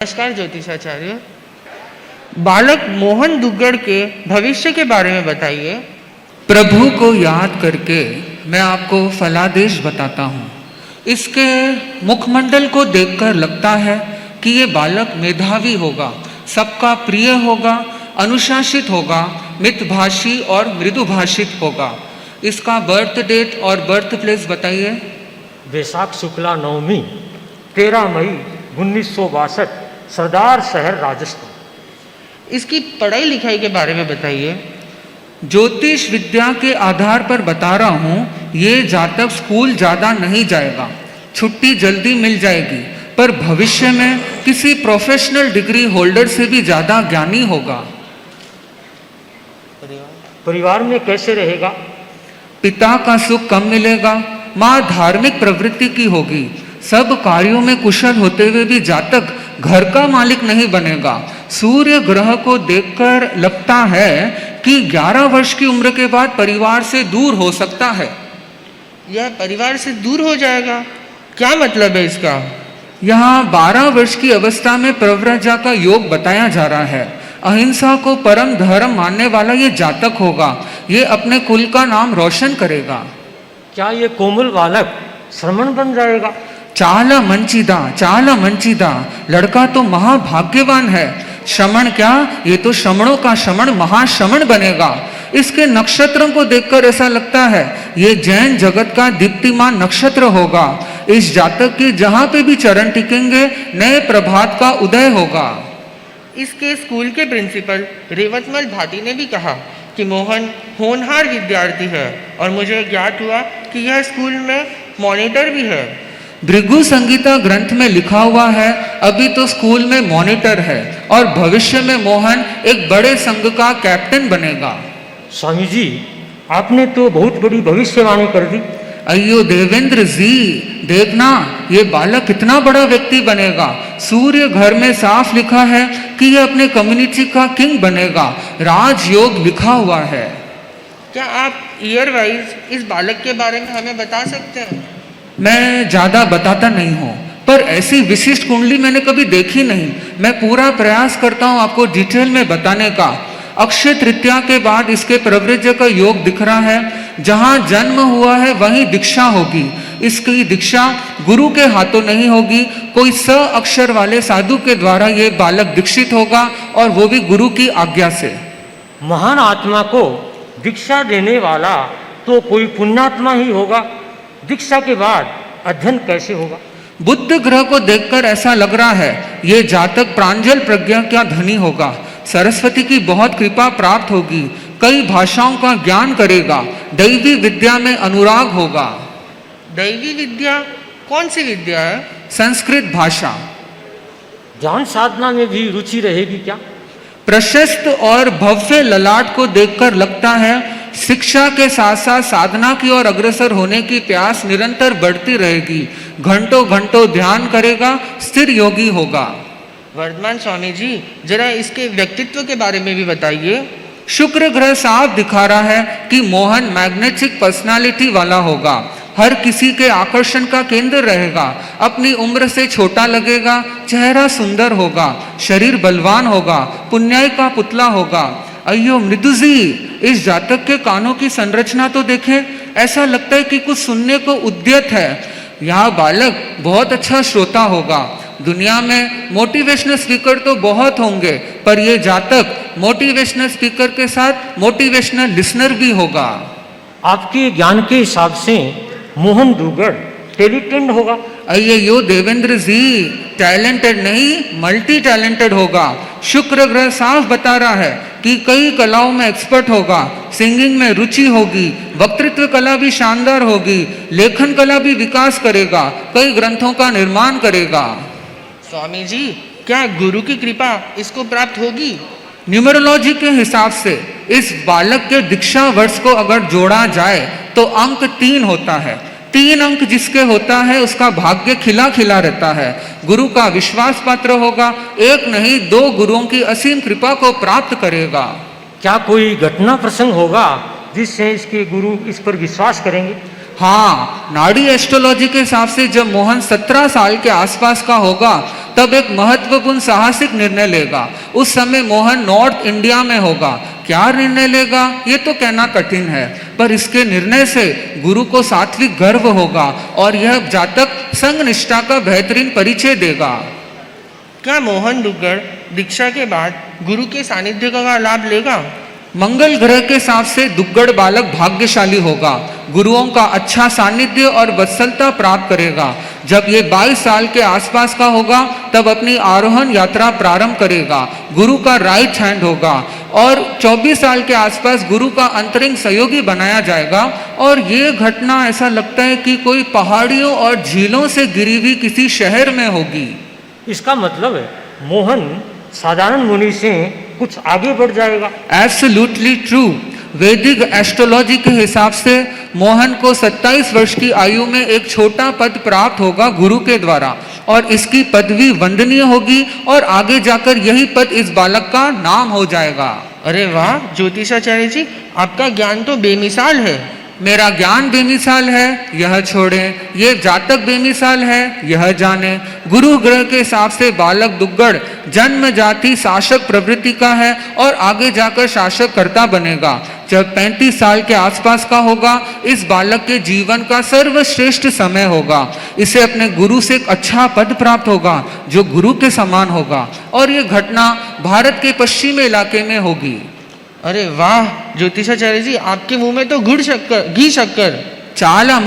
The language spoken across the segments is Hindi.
नमस्कार ज्योतिषाचार्य। बालक मोहन दुग्गड़ के भविष्य के बारे में बताइए। प्रभु को याद करके मैं आपको फलादेश बताता हूँ। इसके मुखमंडल को देखकर लगता है कि ये बालक मेधावी होगा, सबका प्रिय होगा, अनुशासित होगा, मितभाषी और मृदुभाषित होगा। इसका बर्थ डेट और बर्थ प्लेस बताइए। वैशाख शुक्ला नवमी 13 मई 1962, सरदार शहर राजस्थान। इसकी पढ़ाई लिखाई के बारे में बताइए। ज्योतिष विद्या के आधार पर बता रहा हूँ, ये जातक स्कूल ज़्यादा नहीं जाएगा, छुट्टी जल्दी मिल जाएगी, पर भविष्य में किसी प्रोफेशनल डिग्री होल्डर से भी ज़्यादा ज्ञानी होगा। परिवार में कैसे रहेगा? पिता का सुख कम मिलेगा, माँ धार्मिक प्रवृत्ति की होगी, सब कार्यों में कुशल होते हुए भी जातक घर का मालिक नहीं बनेगा। सूर्य ग्रह को देखकर लगता है कि 11 वर्ष की उम्र के बाद परिवार से दूर हो सकता है। यह परिवार से दूर हो जाएगा, क्या मतलब है इसका? यहाँ 12 वर्ष की अवस्था में प्रव्रजा का योग बताया जा रहा है। अहिंसा को परम धर्म मानने वाला ये जातक होगा, ये अपने कुल का नाम रोशन करेगा। क्या ये कोमल बालक श्रमण बन जाएगा? चाला मंचिदा, लड़का तो महाभाग्यवान है। श्रमण क्या, ये तो श्रमणों का श्रमण महाश्रमण बनेगा। इसके नक्षत्रों को देखकर ऐसा लगता है ये जैन जगत का दीप्तिमान नक्षत्र होगा। इस जातक के जहाँ पे भी चरण टिकेंगे नए प्रभात का उदय होगा। इसके स्कूल के प्रिंसिपल रेवतमल भाटी ने भी कहा कि मोहन होनहार विद्यार्थी है, और मुझे ज्ञात हुआ कि यह स्कूल में मॉनिटर भी है। भृगु संगीता ग्रंथ में लिखा हुआ है, अभी तो स्कूल में मॉनिटर है और भविष्य में मोहन एक बड़े संघ का कैप्टन बनेगा। स्वामी जी, आपने तो बहुत बड़ी भविष्यवाणी कर दी। अयो देवेंद्र जी, देखना ये बालक कितना बड़ा व्यक्ति बनेगा। सूर्य घर में साफ लिखा है कि ये अपने कम्युनिटी का किंग बनेगा। राजयोग लिखा हुआ है। क्या आप ईयर वाइज इस बालक के बारे में हमें बता सकते हैं? मैं ज़्यादा बताता नहीं हूँ, पर ऐसी विशिष्ट कुंडली मैंने कभी देखी नहीं। मैं पूरा प्रयास करता हूँ आपको डिटेल में बताने का। अक्षय तृतीया के बाद इसके प्रवृत्ति का योग दिख रहा है। जहाँ जन्म हुआ है वहीं दीक्षा होगी। इसकी दीक्षा गुरु के हाथों नहीं होगी, कोई स अक्षर वाले साधु के द्वारा ये बालक दीक्षित होगा, और वो भी गुरु की आज्ञा से। महान आत्मा को दीक्षा देने वाला तो कोई पुण्यात्मा ही होगा। दीक्षा के बाद अध्ययन कैसे होगा? बुध ग्रह को देखकर ऐसा लग रहा है ये जातक प्रांजल प्रज्ञा का धनी होगा। सरस्वती की बहुत कृपा प्राप्त होगी, कई भाषाओं का ज्ञान करेगा, दैवी विद्या में अनुराग होगा। दैवी विद्या कौन सी विद्या है? संस्कृत भाषा। ध्यान साधना में भी रुचि रहेगी क्या? प्रशस्त और भव्य ललाट को देखकर लगता है शिक्षा के साथ साथ साधना की ओर अग्रसर होने की प्यास निरंतर बढ़ती रहेगी। घंटों घंटों ध्यान करेगा, स्थिर योगी होगा। वर्धमान स्वामी जी, जरा इसके व्यक्तित्व के बारे में भी बताइए। शुक्र ग्रह साफ दिखा रहा है कि मोहन मैग्नेटिक पर्सनालिटी वाला होगा, हर किसी के आकर्षण का केंद्र रहेगा, अपनी उम्र से छोटा लगेगा, चेहरा सुंदर होगा, शरीर बलवान होगा, पुण्याई का पुतला होगा। अयो मृदु जी, इस जातक के कानों की संरचना तो देखें, ऐसा लगता है कि कुछ सुनने को उद्यत है। यह बालक बहुत अच्छा श्रोता होगा। दुनिया में मोटिवेशनल स्पीकर तो बहुत होंगे, पर यह जातक मोटिवेशनल स्पीकर के साथ मोटिवेशनल लिसनर भी होगा। आपके ज्ञान के हिसाब से मोहन दुग्गड़ टैलेंटेड होगा? अयो देवेंद्र जी, टैलेंटेड नहीं मल्टी टैलेंटेड होगा। शुक्र ग्रह साफ बता रहा है कि कई कलाओं में एक्सपर्ट होगा, सिंगिंग में रुचि होगी, वक्तृत्व कला भी शानदार होगी, लेखन कला भी विकास करेगा, कई ग्रंथों का निर्माण करेगा। स्वामी जी, क्या गुरु की कृपा इसको प्राप्त होगी? न्यूमरोलॉजी के हिसाब से इस बालक के दीक्षा वर्ष को अगर जोड़ा जाए तो अंक 3 होता है। 3 अंक जिसके होता है उसका भाग्य खिला खिला रहता है, गुरु का विश्वास पात्र होगा, एक नहीं 2 गुरुओं की असीम कृपा को प्राप्त करेगा। क्या कोई घटना प्रसंग होगा जिससे इसके गुरु इस पर विश्वास करेंगे? हाँ, नाड़ी एस्ट्रोलॉजी के हिसाब से जब मोहन 17 साल के आसपास का होगा तब एक महत्वपूर्ण साहसिक निर्णय लेगा। उस समय मोहन नॉर्थ इंडिया में होगा। क्या निर्णय लेगा ये तो कहना कठिन है, पर इसके निर्णय से गुरु को सात्विक गर्व होगा और यह जातक संग निष्ठा का बेहतरीन परिचय देगा। क्या मोहन दुग्गड़ दीक्षा के बाद गुरु के सानिध्य का लाभ लेगा? मंगल ग्रह के हिसाब से दुग्गड़ बालक भाग्यशाली होगा। गुरुओं का अच्छा सानिध्य और वत्सलता प्राप्त करेगा। जब ये 22 साल के आसपास का होगा तब अपनी आरोहण यात्रा प्रारंभ करेगा। गुरु का राइट हैंड होगा और 24 साल के आसपास गुरु का अंतरिंग सहयोगी बनाया जाएगा। और ये घटना ऐसा लगता है कि कोई पहाड़ियों और झीलों से घिरी हुई किसी शहर में होगी। इसका मतलब है मोहन साधारण मुनि से कुछ आगे बढ़ जाएगा। Absolutely true. वैदिक एस्ट्रोलॉजी के हिसाब से मोहन को 27 वर्ष की आयु में एक छोटा पद प्राप्त होगा गुरु के द्वारा और इसकी पदवी वंदनीय होगी और आगे जाकर यही पद इस बालक का नाम हो जाएगा। अरे वाह ज्योतिषाचार्य जी, आपका ज्ञान तो बेमिसाल है। मेरा ज्ञान बेमिसाल है यह छोड़ें, ये जातक बेमिसाल है यह जाने। गुरु ग्रह के हिसाब से बालक दुग्गड़ जन्म जाति शासक प्रवृत्ति का है और आगे जाकर शासक कर्ता बनेगा। जब 35 साल के आसपास का होगा इस बालक के जीवन का सर्वश्रेष्ठ समय होगा। इसे अपने गुरु से एक अच्छा पद प्राप्त होगा जो गुरु के समान होगा और ये घटना भारत के पश्चिमी इलाके में होगी। अरे वाह ज्योतिषाचार्य जी, आपके मुंह में तो घी शक्कर। चाला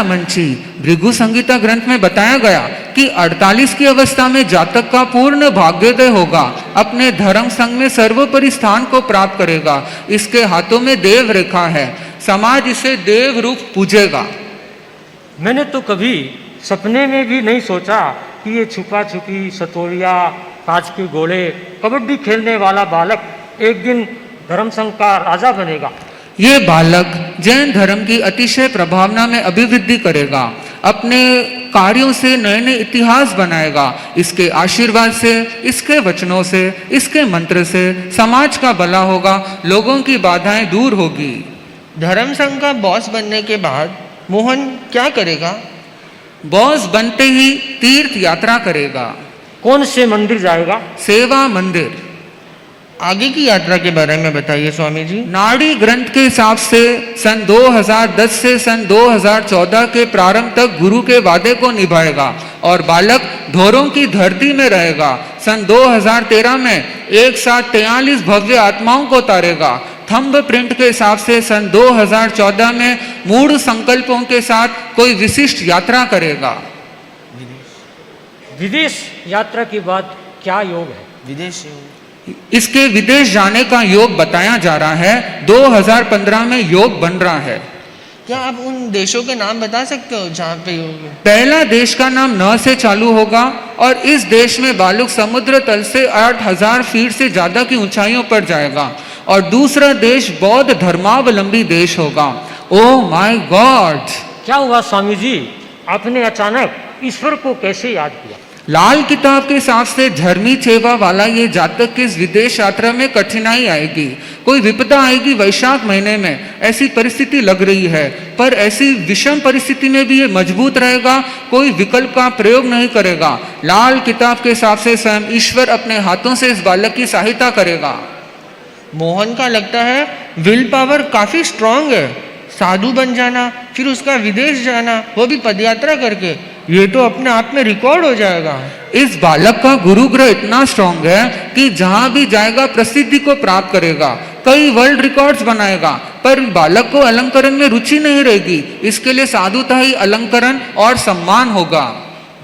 मंची भृगु संगीता ग्रंथ में बताया गया कि 48 की अवस्था में जातक का पूर्ण भाग्योदय होगा। अपने धर्म संघ में सर्वोपरि स्थान को प्राप्त करेगा। इसके हाथों में देव रेखा है। समाज इसे देव रूप पूजेगा। मैंने तो कभी सपने में भी नहीं सोचा कि ये छुपा छुपी सतोलिया कांच के गोले कबड्डी खेलने वाला बालक एक दिन धर्म संघ का राजा बनेगा। ये बालक जैन धर्म की अतिशय प्रभावना में अभिवृद्धि करेगा। अपने कार्यों से नए नए इतिहास बनाएगा। इसके आशीर्वाद से, इसके वचनों से, इसके मंत्र से समाज का भला होगा, लोगों की बाधाएं दूर होगी। धर्म संघ का बॉस बनने के बाद मोहन क्या करेगा? बॉस बनते ही तीर्थ यात्रा करेगा। कौन से मंदिर जाएगा? सेवा मंदिर। आगे की यात्रा के बारे में बताइए स्वामी जी। नाड़ी ग्रंथ के हिसाब से सन 2010 से सन 2014 के प्रारंभ तक गुरु के वादे को निभाएगा और बालक धोरों की धरती में रहेगा। सन 2013 में एक साथ 43 भव्य आत्माओं को उतारेगा। थंब प्रिंट के हिसाब से सन 2014 में मूढ़ संकल्पों के साथ कोई विशिष्ट यात्रा करेगा। विदेश यात्रा के बाद क्या योग है? विदेश इसके विदेश जाने का योग बताया जा रहा है। 2015 में योग बन रहा है। क्या आप उन देशों के नाम बता सकते हो जहाँ पे योग है? पहला देश का नाम न से चालू होगा और इस देश में बालक समुद्र तल से 8000 फीट से ज्यादा की ऊंचाइयों पर जाएगा। और दूसरा देश बौद्ध धर्मावलंबी देश होगा। Oh my God! क्या हुआ स्वामी जी, आपने अचानक ईश्वर को कैसे याद किया? लाल किताब के हिसाब से धर्मी सेवा वाला ये जातक की इस विदेश यात्रा में कठिनाई आएगी। कोई विपदा आएगी वैशाख महीने में, ऐसी परिस्थिति लग रही है। पर ऐसी विषम परिस्थिति में भी ये मजबूत रहेगा, कोई विकल्प का प्रयोग नहीं करेगा। लाल किताब के हिसाब से स्वयं ईश्वर अपने हाथों से इस बालक की सहायता करेगा। मोहन का लगता है विल पावर काफी स्ट्रांग है। साधु बन जाना, फिर उसका विदेश जाना, वो भी पदयात्रा करके, ये तो अपने आप में रिकॉर्ड हो जाएगा। इस बालक का गुरु ग्रह इतना स्ट्रांग है कि जहां भी जाएगा प्रसिद्धि को प्राप्त करेगा, कई वर्ल्ड रिकॉर्ड्स बनाएगा। पर बालक को अलंकरण में रुचि नहीं रहेगी, इसके लिए साधुता ही अलंकरण और सम्मान होगा।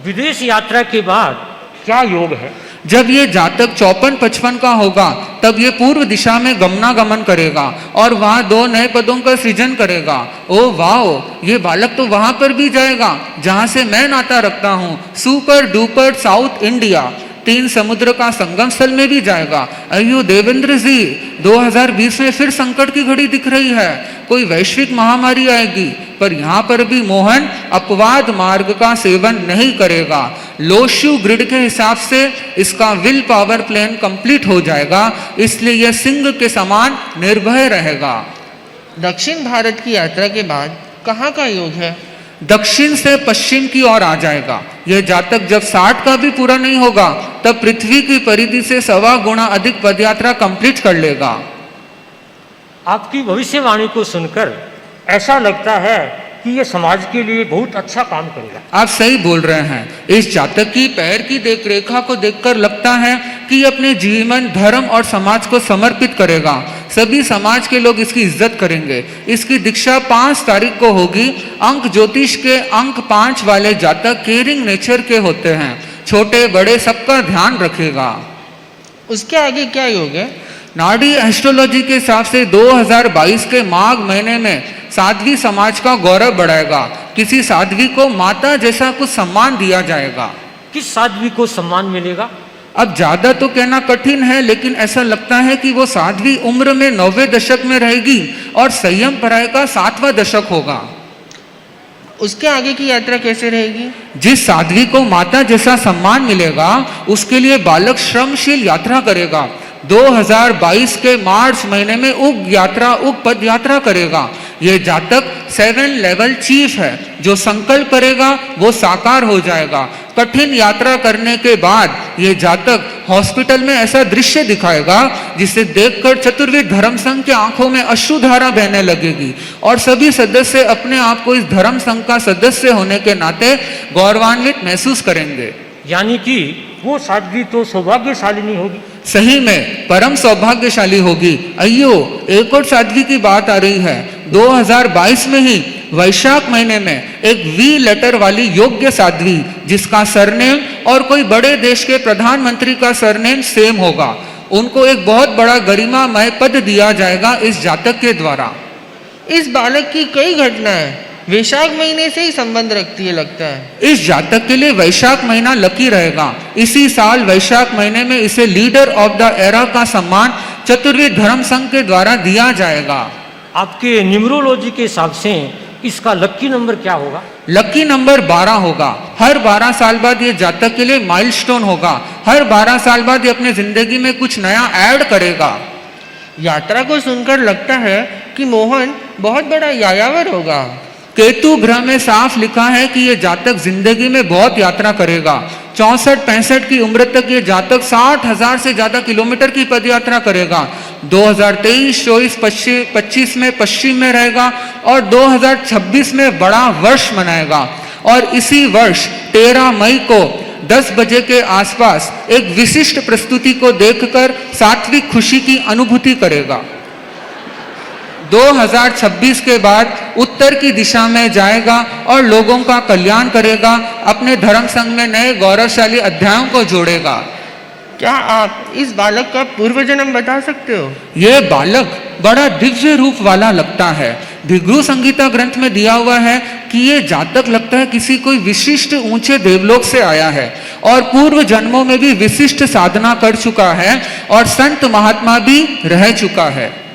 विदेश यात्रा के बाद क्या योग है? जब ये जातक 54-55 का होगा तब ये पूर्व दिशा में गमनागमन करेगा और वहां 2 नए पदों का सृजन करेगा। ओ वाह! ये बालक तो वहां पर भी जाएगा जहां से मैं नाता रखता हूँ, सुपर डुपर साउथ इंडिया। 3 समुद्र का संगम स्थल में भी जाएगा। अयो देवेंद्र जी, 2020 में फिर संकट की घड़ी दिख रही है। कोई वैश्विक महामारी आएगी, पर यहाँ पर भी मोहन अपवाद मार्ग का सेवन नहीं करेगा। लोशु ग्रिड के हिसाब से इसका विल पावर प्लेन कंप्लीट हो जाएगा, इसलिए यह सिंह के समान निर्भय रहेगा। दक्षिण भारत की यात्रा के बाद कहाँ का योग है? दक्षिण से पश्चिम की ओर आ जाएगा। यह जातक जब 60 का भी पूरा नहीं होगा तब पृथ्वी की परिधि से 1.25 गुना अधिक पदयात्रा कंप्लीट कर लेगा। आपकी भविष्यवाणी को सुनकर ऐसा लगता है कि ये समाज के लिए बहुत अच्छा काम करेगा। आप सही बोल रहे हैं। इस जातक की पैर की देखरेखा को देखकर लगता है कि ये अपने जीवन, धर्म और समाज को समर्पित करेगा। सभी समाज के लोग इसकी इज्जत करेंगे। इसकी दीक्षा 5 तारीख को होगी। अंक ज्योतिष के अंक 5 वाले जातक केयरिंग नेचर के होते हैं, छोटे बड़े सबका ध्यान रखेगा। उसके आगे क्या योग है? नाड़ी एस्ट्रोलॉजी के हिसाब से 2022 के माघ महीने में साध्वी समाज का गौरव बढ़ाएगा। किसी साध्वी को माता जैसा कुछ सम्मान दिया जाएगा। किस साध्वी को सम्मान मिलेगा? अब ज्यादा तो कहना कठिन है, लेकिन ऐसा लगता है कि वो साध्वी उम्र में 90वें दशक में रहेगी और संयम पराय का 7वां दशक होगा। उसके आगे की यात्रा कैसे रहेगी? जिस साध्वी को माता जैसा सम्मान मिलेगा उसके लिए बालक श्रमशील यात्रा करेगा। 2022 के मार्च महीने में उग पद यात्रा करेगा। ये जातक 7 लेवल चीफ है। जो संकल्प करेगा वो साकार हो जाएगा। कठिन यात्रा करने के बाद ये जातक हॉस्पिटल में ऐसा दृश्य दिखाएगा जिसे देखकर चतुर्वेद धर्म संघ के आंखों में अश्रुधारा बहने लगेगी और सभी सदस्य अपने आप को इस धर्म संघ का सदस्य होने के नाते गौरवान्वित महसूस करेंगे। यानी कि वो साध्वी तो सौभाग्यशालिनी होगी। सही में परम सौभाग्यशाली होगी। अयो, एक और साध्वी की बात आ रही है। 2022 में ही वैशाख महीने में एक वी लेटर वाली योग्य साध्वी जिसका सरनेम और कोई बड़े देश के प्रधानमंत्री का सरनेम सेम होगा, उनको एक बहुत बड़ा गरिमामय पद दिया जाएगा इस जातक के द्वारा। इस बालक की कई घटनाएं वैशाख महीने से ही संबंध रखती है लगता है। इस जातक के लिए वैशाख महीना लकी रहेगा। इसी साल वैशाख महीने में इसे लीडर ऑफ द एरा का सम्मान चतुर्वेद धर्म संघ के द्वारा दिया जाएगा। आपके न्यूमरोलॉजी के हिसाब से इसका लकी नंबर क्या होगा? लकी नंबर 12 होगा। हर 12 साल बाद ये जातक के लिए माइलस्टोन होगा। हर 12 साल बाद ये अपने जिंदगी में कुछ नया ऐड करेगा। यात्रा को सुनकर लगता है कि मोहन बहुत बड़ा यायावर होगा। केतु ग्रह में साफ लिखा है कि ये जातक जिंदगी में बहुत यात्रा करेगा। 64-65 की उम्र तक ये जातक 60,000 से ज्यादा किलोमीटर की पद यात्रा करेगा। 2023-24-25 में पश्चिम में रहेगा और 2026 में बड़ा वर्ष मनाएगा। और इसी वर्ष 13 मई को 10 बजे के आसपास एक विशिष्ट प्रस्तुति को देखकर सात्विक खुशी की अनुभूति करेगा। 2026 के बाद उत्तर की दिशा में जाएगा और लोगों का कल्याण करेगा। अपने धर्म संघ में नए गौरवशाली अध्यायों को जोड़ेगा। क्या आप इस बालक का पूर्व जन्म बता सकते हो? ये बालक बड़ा दिव्य रूप वाला लगता है। भिगु संगीता ग्रंथ में दिया हुआ है कि ये जातक लगता है किसी कोई विशिष्ट ऊंचे देवलोक से आया है और पूर्व जन्मों में भी विशिष्ट साधना कर चुका है और संत महात्मा भी रह चुका है।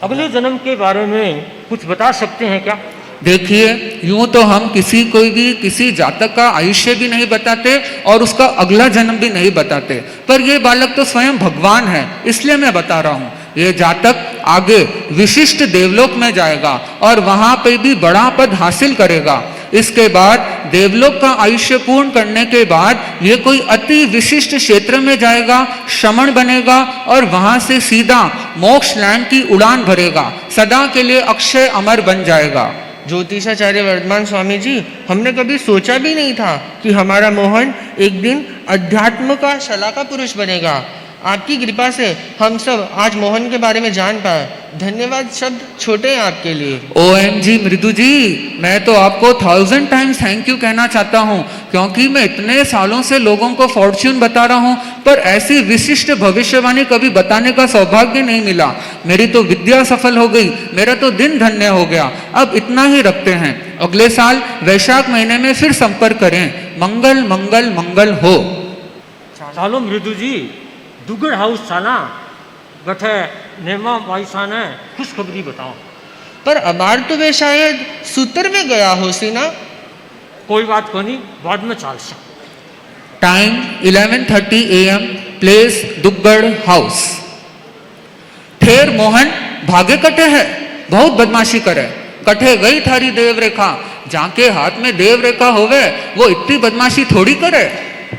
अगले जन्म के बारे में कुछ बता सकते हैं क्या? देखिए, यूं तो हम किसी जातक का आयुष्य भी नहीं बताते और उसका अगला जन्म भी नहीं बताते, पर यह बालक तो स्वयं भगवान है, इसलिए मैं बता रहा हूं। यह जातक आगे विशिष्ट देवलोक में जाएगा और वहां पे भी बड़ा पद हासिल करेगा। इसके बाद देवलोक का आयुष्य पूर्ण करने के बाद ये कोई अति विशिष्ट क्षेत्र में जाएगा, श्रमण बनेगा और वहां से सीधा मोक्ष लैंड की उड़ान भरेगा। सदा के लिए अक्षय अमर बन जाएगा। ज्योतिषाचार्य वर्धमान स्वामी जी, हमने कभी सोचा भी नहीं था कि हमारा मोहन एक दिन अध्यात्म का शलाका पुरुष बनेगा। आपकी कृपा से हम सब आज मोहन के बारे में जान पाए। धन्यवाद शब्द छोटे हैं आपके लिए। OMG मृदु जी, मैं तो आपको 1000 टाइम्स थैंक यू कहना चाहता हूँ, क्योंकि मैं इतने सालों से लोगों को फॉर्च्यून बता रहा हूँ, पर ऐसी विशिष्ट भविष्यवाणी कभी बताने का सौभाग्य नहीं मिला। मेरी तो विद्या सफल हो गई, मेरा तो दिन धन्य हो गया। अब इतना ही रखते हैं, अगले साल वैशाख महीने में फिर संपर्क करें। मंगल मंगल मंगल हो। चालो मृदु जी, दुगड़ हाउस थाना गठे नेमा वाईसाने खुशखबरी बताओ। पर अबार तो वे शायद सूत्र में गया हो सी ना। कोई बात को नहीं, बाद में चाल सा। Time 11:30 AM, place Duggar house. ठेर मोहन, भागे कटे है, बहुत बदमाशी करे। कटे गई थारी देव रेखा, जाके हाथ में देव रेखा होवे वो इतनी बदमाशी थोड़ी करे।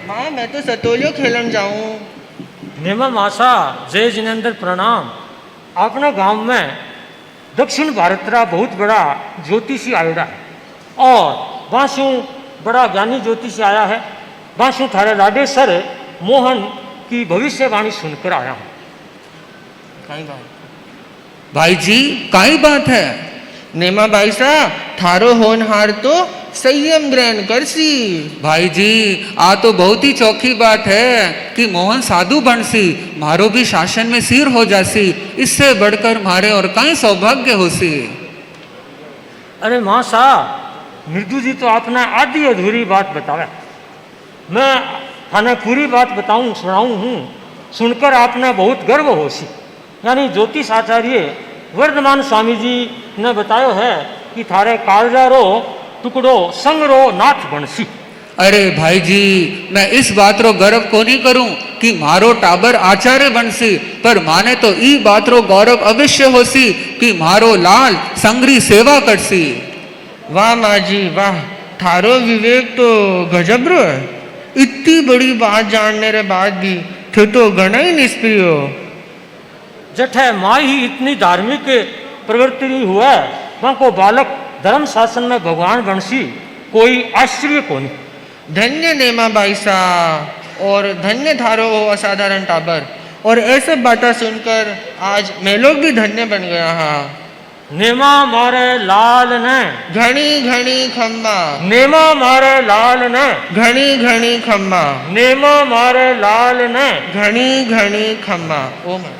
माँ मैं तो सतोलियो खेलन जाऊं। नेमा मासा जय जिनेन्द्र प्रणाम। अपना गांव में दक्षिण भारत रा बहुत बड़ा ज्योतिषी आयोडा है और वासु बड़ा ज्ञानी ज्योतिषी आया है। वासु थारे लाडेसर मोहन की भविष्यवाणी सुनकर आया हूँ। कहीं बात भाई जी काई बात है? नेमा बाई सा थारो होनहार तो संयम ग्रहण करसी। भाई जी आ तो बहुत ही चौखी बात है कि मोहन साधु बनसी, मारो भी शासन में सिर हो जासी, इससे बढ़कर मारे और कई सौभाग्य होसी। अरे माँ साहब मृदु जी तो आपने आधी अधूरी बात बतावे। मैं थाने पूरी बात बताऊं सुनाऊं हूँ, सुनकर आपने बहुत गर्व होसी। यानी ज्योतिष आचार्य वर्धमान स्वामी जी ने बतायो है कि थारे कालजारो टुकड़ो संगरो नाथ बनसी। अरे भाई जी मैं इस बात रो गर्व को नहीं करूं कि मारो टाबर आचार्य बनसी, पर माने तो ई बात रो गौरव अवश्य होसी कि मारो लाल संगरी सेवा करसी। वाह माँ जी वाह, थारो विवेक तो गजब रो है। इतनी बड़ी बात जानने रे बाद भी थे तो घना ही निष्प्रिय हो। जठे माँ ही इतनी धार्मिक प्रवृत्ति हुआ है, वहाँ को बालक धर्म शासन में भगवान बनसी, कोई आश्चर्य को नहीं। धन्य नेमा बाई सा और धन्य थारो हो असाधारण टाबर। और ऐसे बातें सुनकर आज मैं लोग भी धन्य बन गया। हाँ नेमा मारे लाल ने, घनी घनी खम्बा, नेमा मारे लाल ने, घनी घनी खम्बा, नेमा मारे लाल ने। घनी घनी खम्बा। ओ माँ